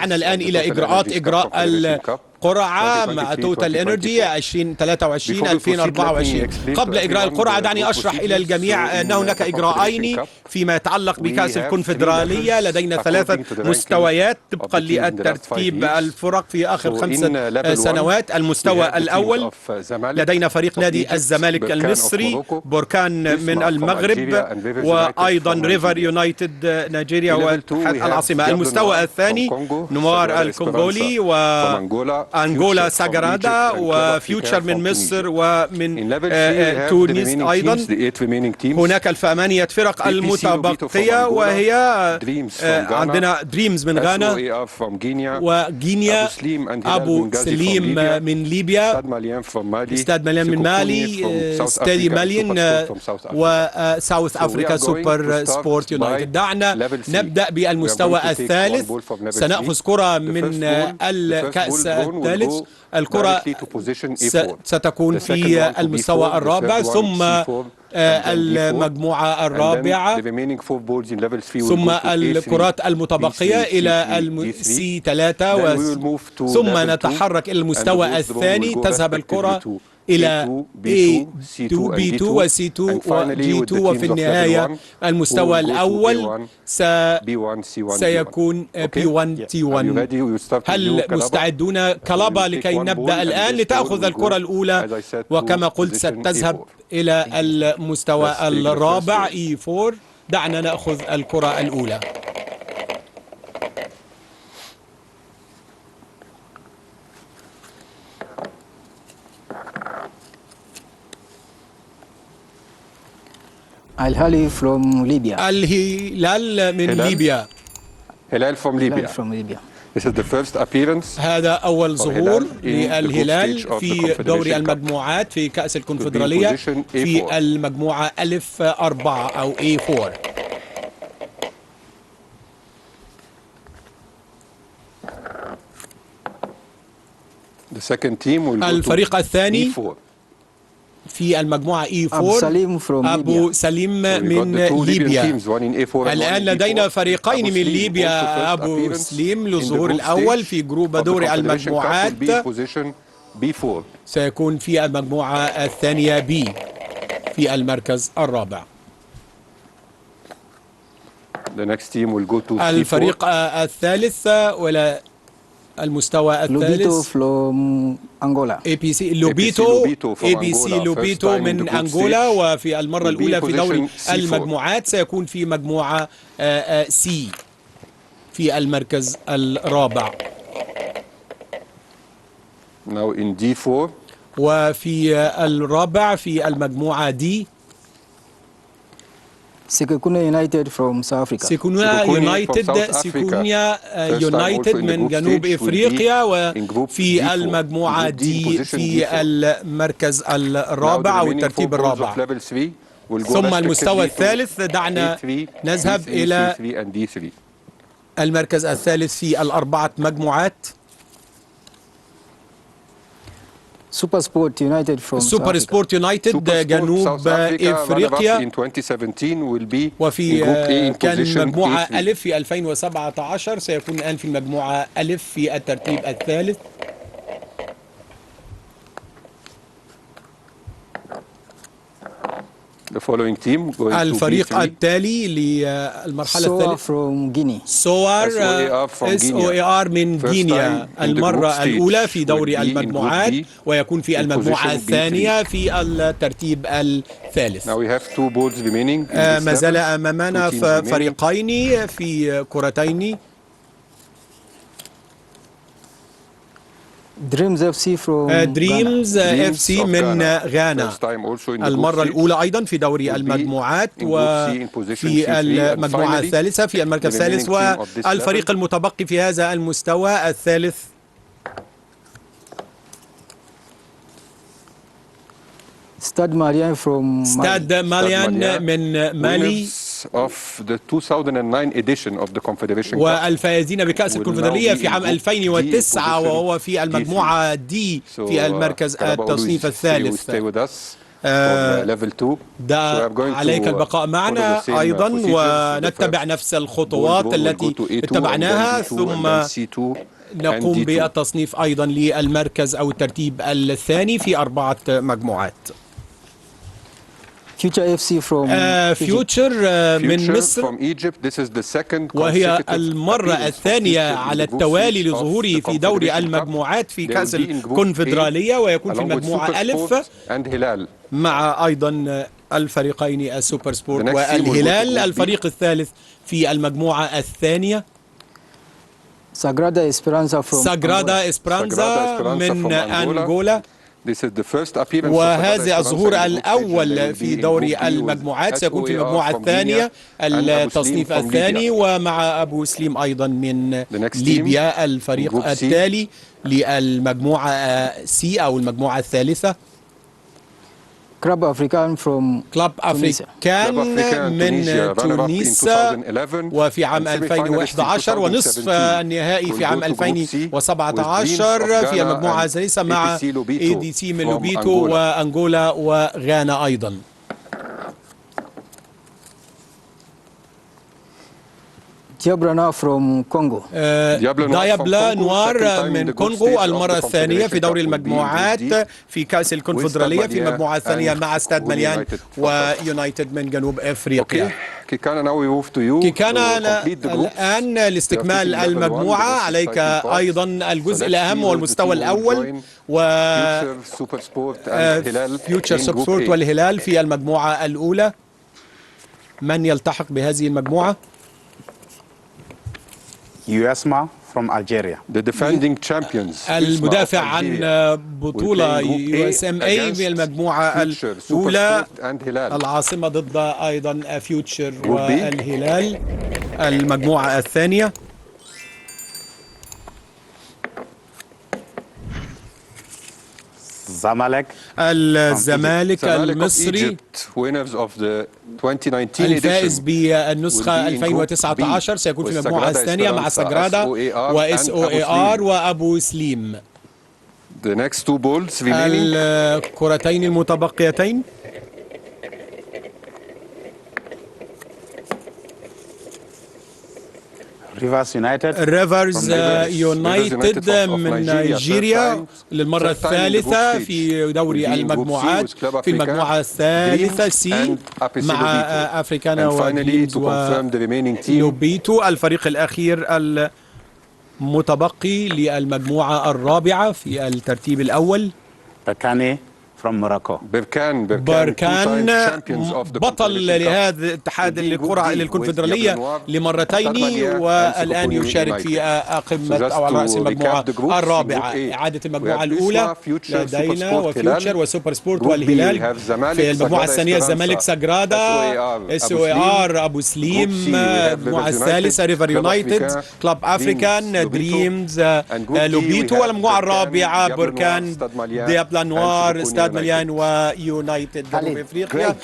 دعنا الآن إلى إجراء القرعة مع توتال انرجي 2023 2024. قبل إجراء القرعة دعني أشرح إلى الجميع أن هناك إجراءين فيما يتعلق بكأس الكونفدرالية. لدينا 3 مستويات طبقا للترتيب الفرق في آخر 5 سنوات. المستوى الأول لدينا فريق نادي الزمالك المصري، بركان من المغرب، وأيضا ريفر يونايتد نيجيريا والعاصمة. المستوى الثاني نوار الكونغولي وأنغولا ساجرادا وفيوتشر من مصر ومن تونس أيضا. هناك 8 فرق المتبقية، وهي عندنا دريمز من غانا، وغينيا، أبو سليم من ليبيا، استاد ماليان من مالي، استادي ماليان، وساوث أفريكا سوبر سبورت يونايتد. دعنا نبدأ بالمستوى الثالث. سنأخذ كرة من الكأس الثالث. الكرة ستكون في المستوى الرابع، ثم المجموعة الرابعة، ثم الكرات المتبقية إلى C3، ثم نتحرك إلى المستوى الثاني. تذهب الكرة إلى A2 B2 وC2 وG2، وفي النهاية المستوى الأول سيكون P1 T1. هل مستعدون كلابا لكي نبدأ الآن لتأخذ الكرة الأولى؟ وكما قلت ستذهب إلى المستوى الرابع E4. دعنا نأخذ الكرة الأولى. الهلال from Libya. الهلال من ليبيا. هلال from Libya. This is the first appearance. هذا أول ظهور للهلال في دوري المجموعات في كأس الكونفدرالية في المجموعة ألف 4 أو A4. The second team will go الفريق الثاني E4. في المجموعة E4 أبو سليم من ليبيا. الآن لدينا فريقين من ليبيا. أبو سليم للظهور الأول في جروب دوري المجموعات سيكون في المجموعة الثانية B في المركز الرابع. الفريق الثالث ولا المستوى الثالث ABC لوبيتو من أنغولا، وفي المرة الأولى في دوري المجموعات سيكون في مجموعة C في المركز الرابع. وفي الرابع في المجموعة D سيكونيا يونايتد from South Africa. سيكونيا يونايتد من جنوب إفريقيا، وفي المجموعة دي في المركز الرابع والترتيب الرابع. ثم المستوى الثالث. دعنا نذهب إلى المركز الثالث في الأربعة مجموعات. سوبر سبورت يونايتد جنوب إفريقيا، وفي كان مجموعة ألف في 2017 سيكون الآن في المجموعة ألف في الترتيب الثالث. الفريق التالي للمرحلة الثالثة سوار SOAR من غينيا، المرة الأولى في دوري المجموعات، ويكون في المجموعة الثانية في الترتيب الثالث. ما زال أمامنا فريقين في كرتين. دريمز اف سي من غانا، المرة الأولى أيضا في دوري المجموعات، وفي المجموعة الثالثة في المركز الثالث. والفريق المتبقي في هذا المستوى الثالث استاد ماليان من مالي، والفائزين بكأس الكونفدرالية في عام 2009، وهو في المجموعة دي في المركز التصنيف الثالث. عليك البقاء معنا أيضا ونتبع نفس الخطوات التي اتبعناها، ثم نقوم بالتصنيف أيضا للمركز أو الترتيب الثاني في 4 مجموعات. فيوتشر من مصر، وهي المرة الثانية على التوالي لظهوره في دوري المجموعات في كأس الكونفدرالية، ويكون في المجموعة ألف مع أيضا الفريقين السوبر سبورت والهلال. الفريق الثالث في المجموعة الثانية ساغرادا إسبرانزا من أنغولا، وهذا الظهور الأول في دوري المجموعات، سيكون في المجموعة الثانية التصنيف الثاني، ومع أبو سليم أيضا من ليبيا الفريق التالي للمجموعة سي أو المجموعة الثالثة. كلاب أفريكان من تونس، وفي عام 2011 ونصف النهائي في عام 2017 في المجموعة الثالثة مع ADC من لوبيتو وأنغولا وغانا أيضا. ديابلا from Congo. ديابلا نوار من كونغو، المرة الثانية في دوري المجموعات في كأس الكونفدرالية في المجموعة الثانية مع ستاد مليان ويونايتد من جنوب أفريقيا. كيكانا الآن لاستكمال المجموعة، عليك أيضا الجزء الأهم والمستوى الأول، فيوتشر سوبر والهلال في المجموعة الأولى. من يلتحق بهذه المجموعة؟ USMA from Algeria. The defending champions. المدافع عن بطولة USMA في المجموعة الأولى، العاصمة ضد أيضا فيوتشر والهلال. المجموعة الثانية الزمالك المصري الفائز بالنسخة 2019 سيكون في المجموعة الثانية مع ساغرادا وSOAR وأبو سليم. الكرتين المتبقيتين ريفرز يونايتد من نيجيريا للمرة الثالثة في دوري المجموعات في المجموعة الثالثة سي مع أفريكانا ودريمز ولوبيتو. الفريق الأخير المتبقي للمجموعة الرابعة في الترتيب الأول بركان بطل لهذا الاتحاد الكرة للكونفدرالية لمرتين، والآن يشارك في قمة أو على رأس المجموعة الرابعة. إعادة المجموعة الأولى لدينا وفيوتشر وسوبر سبورت والهلال. في المجموعة الثانية الزمالك ساغرادا SOAR أبو سليم. المجموعة الثالثة ريفر يونايتد كلاب أفريكان دريمز لوبيتو. والمجموعة الرابعة بركان ديابلا نوار ستاد مليان ويونايتد جنوب افريقيا.